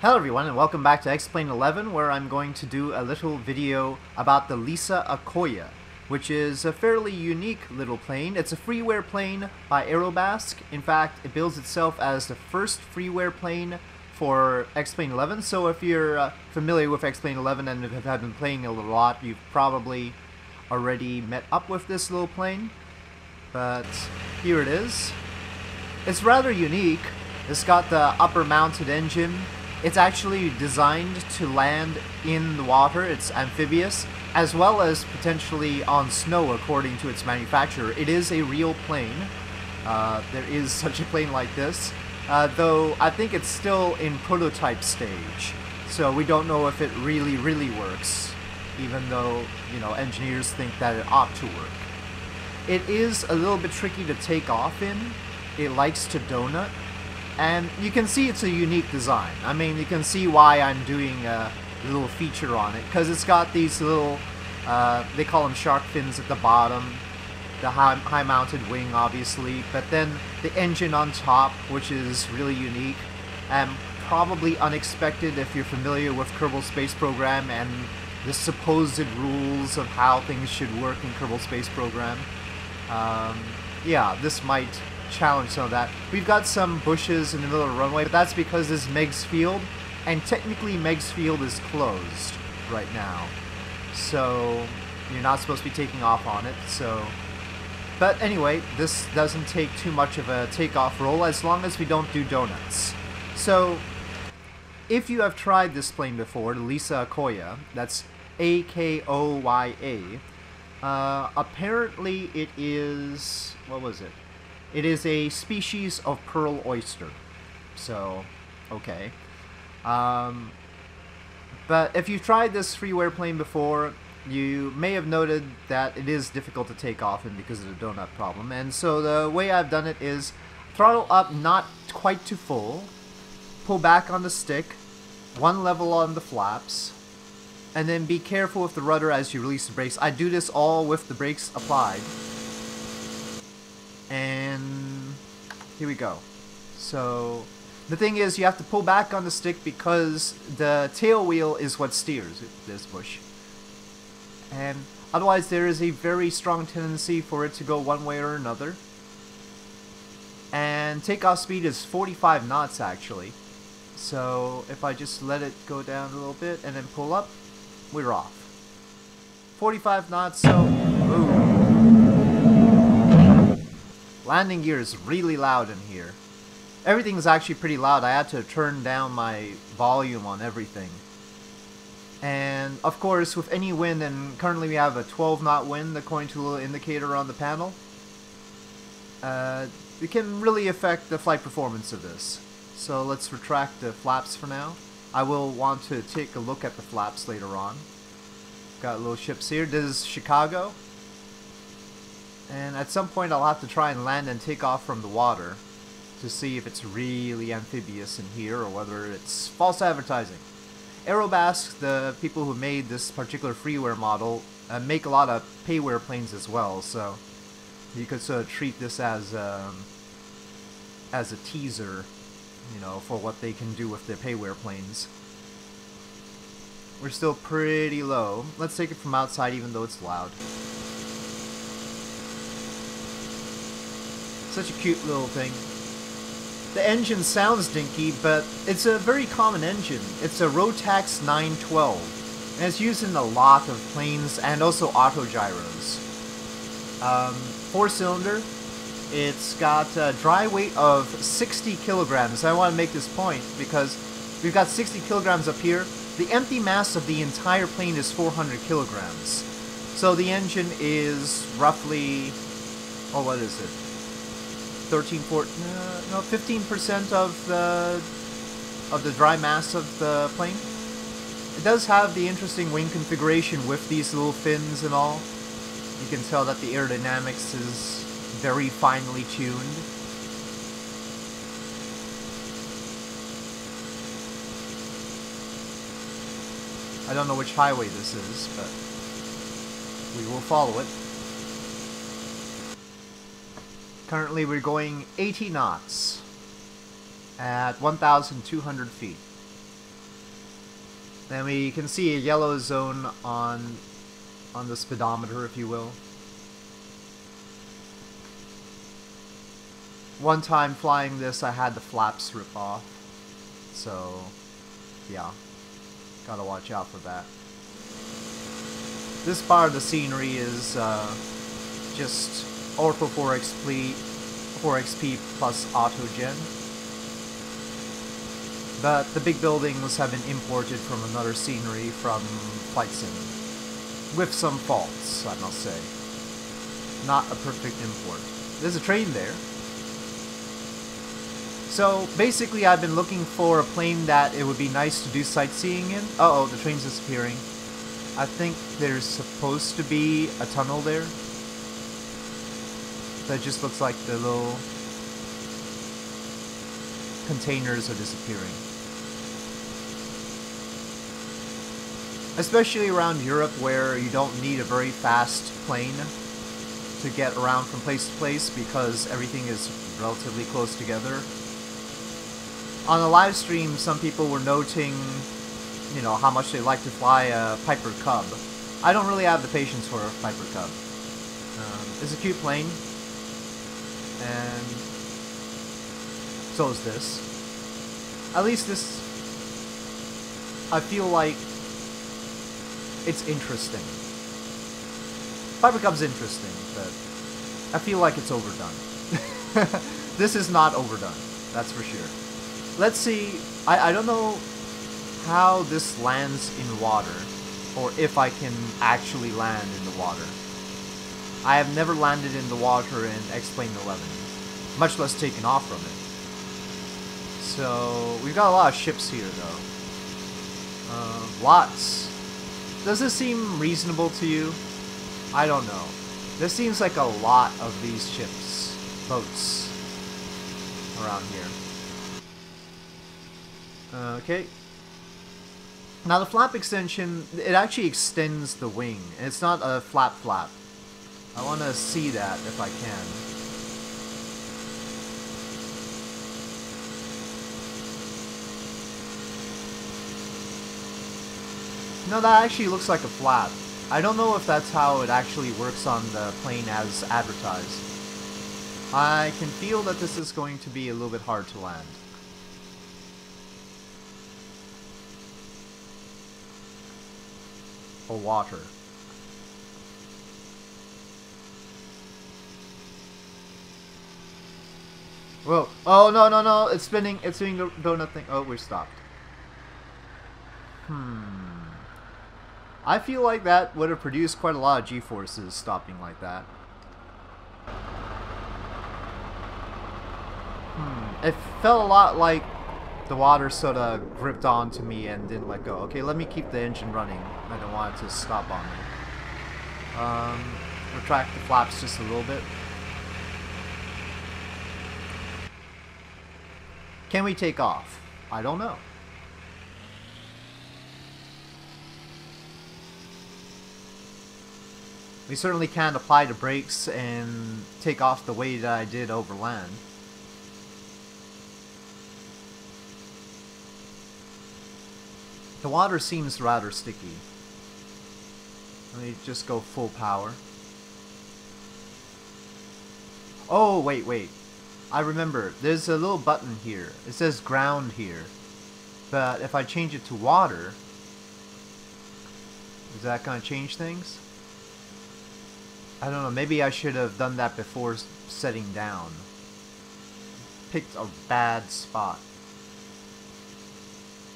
Hello everyone and welcome back to X-Plane 11, where I'm going to do a little video about the LISA Akoya, which is a fairly unique little plane. It's a freeware plane by Aerobask. In fact, it bills itself as the first freeware plane for X-Plane 11, so if you're familiar with X-Plane 11 and have been playing it a lot, you've probably already met up with this little plane. But here it is. It's rather unique. It's got the upper mounted engine. It's actually designed to land in the water. It's amphibious, as well as potentially on snow according to its manufacturer. It is a real plane. There is such a plane like this, though I think it's still in prototype stage. So we don't know if it really works, even though, you know, engineers think that it ought to work. It is a little bit tricky to take off in. It likes to donut. And you can see it's a unique design. I mean, you can see why I'm doing a little feature on it, because it's got these little, they call them shark fins at the bottom, the high-mounted wing, obviously, but then the engine on top, which is really unique, and probably unexpected if you're familiar with Kerbal Space Program and the supposed rules of how things should work in Kerbal Space Program. Yeah, this might challenge some of that. We've got some bushes in the middle of the runway, but that's because this is Meg's Field, and technically Meg's Field is closed right now, so you're not supposed to be taking off on it. So, but anyway, this doesn't take too much of a takeoff roll as long as we don't do donuts. So if you have tried this plane before, the LISA Akoya, that's Akoya, apparently it is, what was it? It is a species of pearl oyster. So, okay. But if you've tried this freeware plane before, you may have noted that it is difficult to take off in because of the donut problem. And so the way I've done it is throttle up not quite to full, pull back on the stick, one level on the flaps, and then be careful with the rudder as you release the brakes. I do this all with the brakes applied. And here we go. So the thing is, you have to pull back on the stick because the tail wheel is what steers this bush. And otherwise there is a very strong tendency for it to go one way or another. And takeoff speed is 45 knots actually. So if I just let it go down a little bit and then pull up, we're off. 45 knots, so ooh. Landing gear is really loud in here. Everything's actually pretty loud. I had to turn down my volume on everything. And of course, with any wind, and currently we have a 12 knot wind according to a little indicator on the panel, it can really affect the flight performance of this. So let's retract the flaps for now. I will want to take a look at the flaps later on. Got little ships here. This is Chicago. And at some point I'll have to try and land and take off from the water to see if it's really amphibious in here or whether it's false advertising. Aerobask, the people who made this particular freeware model, make a lot of payware planes as well, so you could sort of treat this as a teaser, you know, for what they can do with their payware planes. We're still pretty low. Let's take it from outside even though it's loud. Such a cute little thing. The engine sounds dinky, but it's a very common engine. It's a Rotax 912, and it's used in a lot of planes and also autogyros. 4-cylinder. It's got a dry weight of 60 kilograms. I want to make this point because we've got 60 kilograms up here. The empty mass of the entire plane is 400 kilograms. So the engine is roughly, oh, what is it? 15% of the dry mass of the plane. It does have the interesting wing configuration with these little fins and all. You can tell that the aerodynamics is very finely tuned. I don't know which highway this is, but we will follow it. Currently we're going 80 knots at 1,200 feet. And we can see a yellow zone on the speedometer, if you will. One time flying this, I had the flaps rip off. So, yeah. Gotta watch out for that. This part of the scenery is just Ortho 4XP plus Autogen. But the big buildings have been imported from another scenery from Flight Sim. With some faults, I must say. Not a perfect import. There's a train there. So, basically I've been looking for a plane that it would be nice to do sightseeing in. Uh-oh, the train's disappearing. I think there's supposed to be a tunnel there. That just looks like the little containers are disappearing. Especially around Europe where you don't need a very fast plane to get around from place to place because everything is relatively close together. On a live stream, some people were noting, you know, how much they like to fly a Piper Cub. I don't really have the patience for a Piper Cub. It's a cute plane, and so is this. At least this, I feel like it's interesting. Piper Cub's interesting, but I feel like it's overdone. This is not overdone, that's for sure. Let's see, I don't know how this lands in water, or if I can actually land in the water. I have never landed in the water in X-Plane 11, much less taken off from it. So, we've got a lot of ships here though. Lots. Does this seem reasonable to you? I don't know. There seems like a lot of these ships, boats, around here. Okay. Now the flap extension, it actually extends the wing. It's not a flap. I want to see that if I can. No, that actually looks like a flap. I don't know if that's how it actually works on the plane as advertised. I can feel that this is going to be a little bit hard to land. Or water. Whoa. Oh, no. It's spinning. It's doing the donut thing. Oh, we're stopped. I feel like that would have produced quite a lot of G-forces stopping like that. It felt a lot like the water sort of gripped onto me and didn't let go. Okay, let me keep the engine running. I don't want it to stop on me. Retract the flaps just a little bit. Can we take off? I don't know. We certainly can't apply the brakes and take off the way that I did over land. The water seems rather sticky. Let me just go full power. Oh, wait. I remember. There's a little button here. It says ground here. But if I change it to water, is that going to change things? I don't know. Maybe I should have done that before setting down. Picked a bad spot.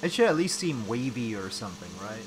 It should at least seem wavy or something, right?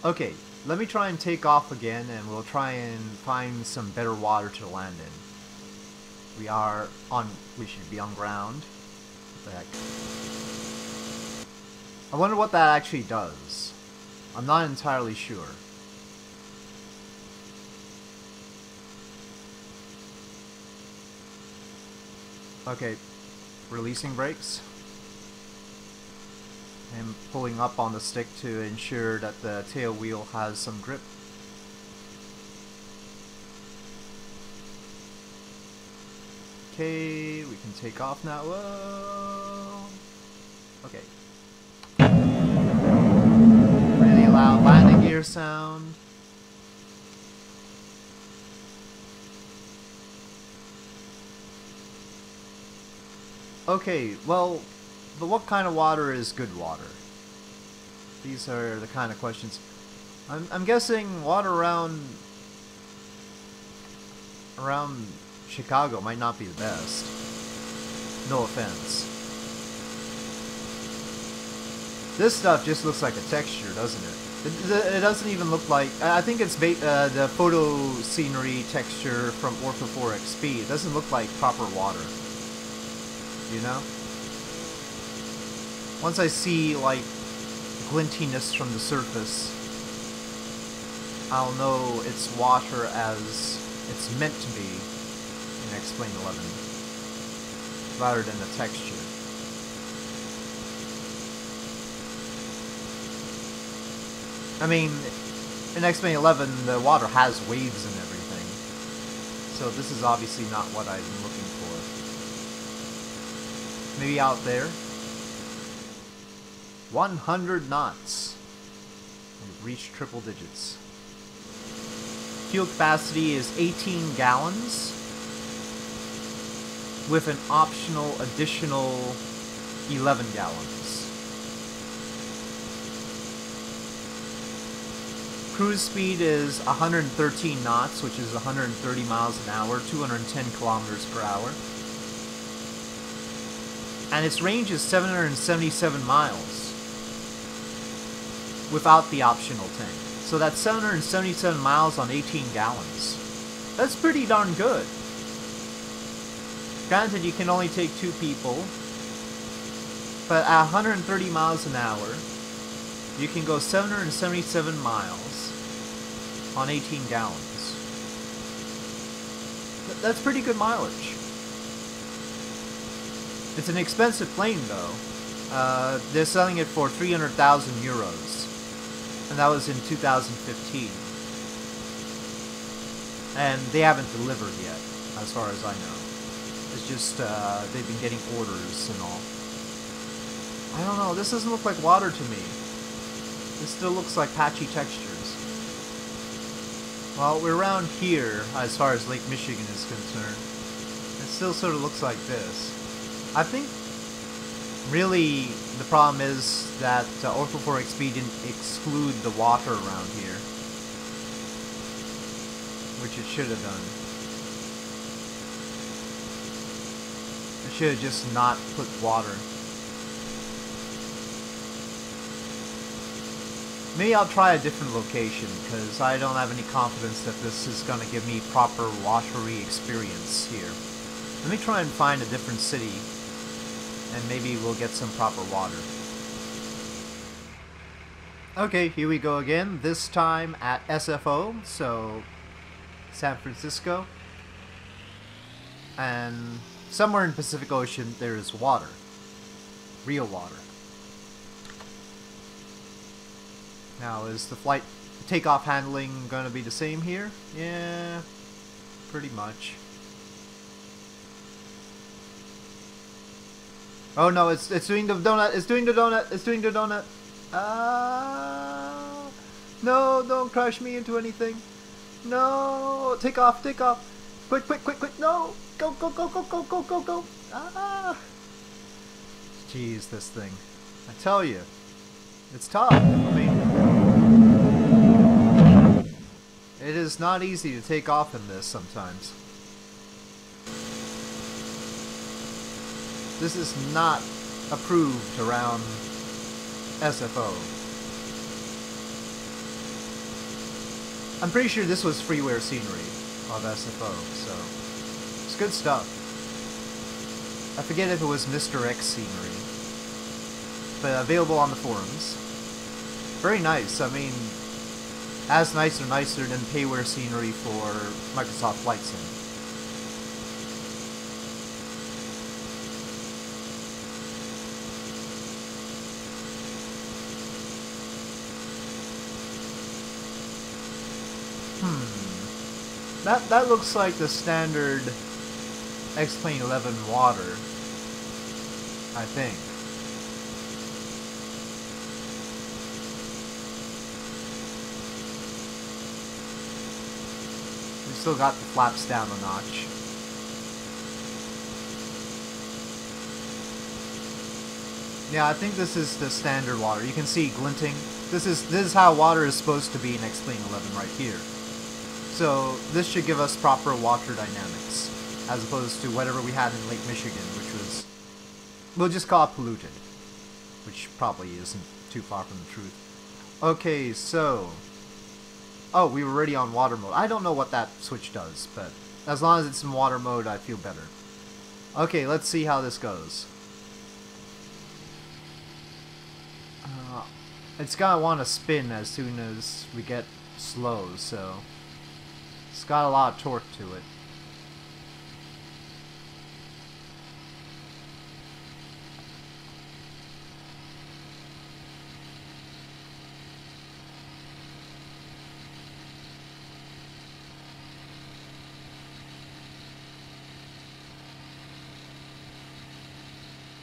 Okay, let me try and take off again, and we'll try and find some better water to land in. We should be on ground. What the heck? I wonder what that actually does. I'm not entirely sure. Okay, releasing brakes. And pulling up on the stick to ensure that the tail wheel has some grip. Okay, we can take off now. Whoa. Okay. Freeware sound. Okay, well, but what kind of water is good water? These are the kind of questions. I'm guessing water around Chicago might not be the best. No offense. This stuff just looks like a texture, doesn't it? It doesn't even look like... I think it's the photo scenery texture from Ortho 4XP. It doesn't look like proper water. You know? Once I see, like, glintiness from the surface, I'll know it's water as it's meant to be in X-Plane 11, rather than a texture. I mean, in X-Plane 11, the water has waves and everything, so this is obviously not what I'm looking for. Maybe out there? 100 knots. We've reached triple digits. Fuel capacity is 18 gallons with an optional additional 11 gallons. Cruise speed is 113 knots, which is 130 miles an hour, 210 kilometers per hour. And its range is 777 miles without the optional tank. So that's 777 miles on 18 gallons. That's pretty darn good. Granted, you can only take 2 people, but at 130 miles an hour, you can go 777 miles on 18 gallons. That's pretty good mileage. It's an expensive plane, though. They're selling it for 300,000 euros. And that was in 2015. And they haven't delivered yet, as far as I know. It's just, they've been getting orders and all. I don't know, this doesn't look like water to me. This still looks like patchy textures. Well, we're around here, as far as Lake Michigan is concerned. It still sort of looks like this. I think really the problem is that Ortho 4XP didn't exclude the water around here, which it should have done. It should have just not put water. Maybe I'll try a different location, because I don't have any confidence that this is going to give me proper watery experience here. Let me try and find a different city, and maybe we'll get some proper water. Okay, here we go again, this time at SFO, so San Francisco. And somewhere in the Pacific Ocean there is water. Real water. Now, is the flight takeoff handling going to be the same here? Yeah, pretty much. Oh no, it's doing the donut, it's doing the donut, it's doing the donut. No, don't crash me into anything. No, take off, take off. Quick, quick, quick, quick, no. Go, go, go, go, go, go, go, go. Ah. Jeez, this thing. I tell you, it's tough. I mean, it is not easy to take off in this sometimes. This is not approved around SFO. I'm pretty sure this was freeware scenery of SFO, so it's good stuff. I forget if it was Mr. X scenery, but available on the forums. Very nice. I mean, as nicer than payware scenery for Microsoft Flight Sim. That looks like the standard X-Plane 11 water, I think. still got the flaps down a notch. Yeah, I think this is the standard water. You can see glinting. This is how water is supposed to be in X-Plane 11 right here. So this should give us proper water dynamics, as opposed to whatever we had in Lake Michigan, which was, we'll just call it polluted, which probably isn't too far from the truth. Okay, so, oh, we were already on water mode. I don't know what that switch does, but as long as it's in water mode, I feel better. Okay, let's see how this goes. It's gonna want to spin as soon as we get slow, so it's got a lot of torque to it.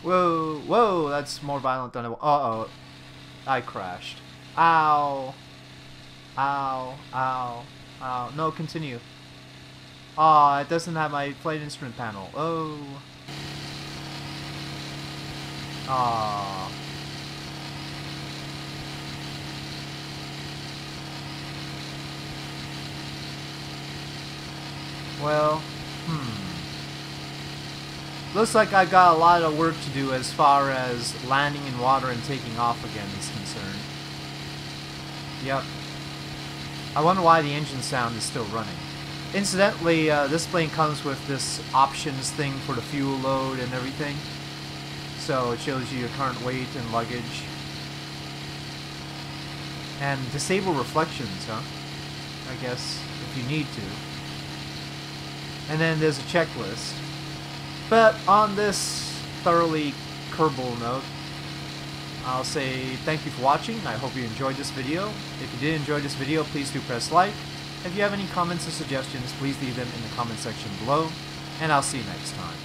Whoa, whoa, that's more violent than uh-oh. I crashed. Ow. Ow, ow, ow. No, continue. Aw, it doesn't have my flight instrument panel. Oh. Aw. Well, looks like I got a lot of work to do as far as landing in water and taking off again is concerned. Yep. I wonder why the engine sound is still running. Incidentally, this plane comes with this options thing for the fuel load and everything. So it shows you your current weight and luggage. And disable reflections, huh? I guess, if you need to. And then there's a checklist. But on this thoroughly Kerbal note, I'll say thank you for watching. I hope you enjoyed this video. If you did enjoy this video, please do press like. If you have any comments or suggestions, please leave them in the comment section below. And I'll see you next time.